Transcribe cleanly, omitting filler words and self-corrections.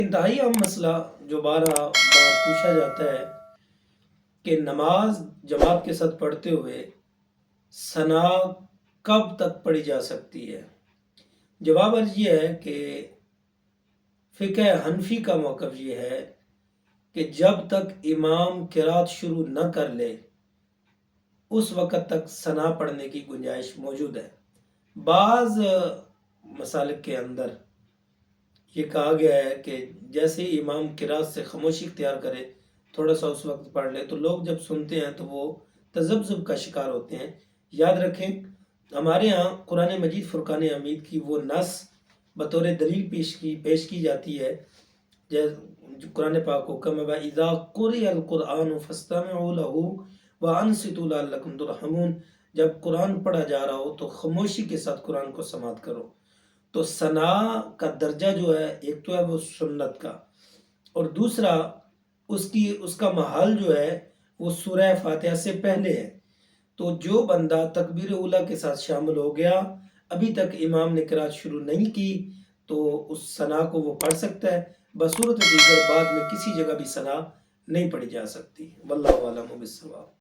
انتہائی اہم مسئلہ جو بار پوچھا جاتا ہے کہ نماز جماعت کے ساتھ پڑھتے ہوئے ثنا کب تک پڑھی جا سکتی ہے؟ جواب عرض یہ ہے کہ فقہ حنفی کا موقف یہ ہے کہ جب تک امام قرات شروع نہ کر لے اس وقت تک ثنا پڑھنے کی گنجائش موجود ہے۔ بعض مسالک کے اندر یہ کہا گیا ہے کہ جیسے امام قرات سے خاموشی اختیار کرے، تھوڑا سا اس وقت پڑھ لے، تو لوگ جب سنتے ہیں تو وہ تذبذب کا شکار ہوتے ہیں۔ یاد رکھیں ہمارے ہاں قرآن مجید فرقان حمید کی وہ نص بطور دلیل پیش کی جاتی ہے، جو قرآن پاک حکم ہے وَإِذَا قُرِئَ الْقُرْآنُ فَاسْتَمِعُوا لَهُ وَأَنصِتُوا لَعَلَّكُمْ تُرْحَمُونَ، جب قرآن پڑھا جا رہا ہو تو خاموشی کے ساتھ قرآن کو سماعت کرو۔ تو ثنا کا درجہ جو ہے ایک تو ہے وہ سنت کا، اور دوسرا اس کا محل جو ہے وہ سورہ فاتحہ سے پہلے ہے۔ تو جو بندہ تکبیر اولیٰ کے ساتھ شامل ہو گیا، ابھی تک امام نے قرات شروع نہیں کی، تو اس ثنا کو وہ پڑھ سکتا ہے، بصورت دیگر بعد میں کسی جگہ بھی ثنا نہیں پڑھی جا سکتی۔ واللہ اعلم بالصواب۔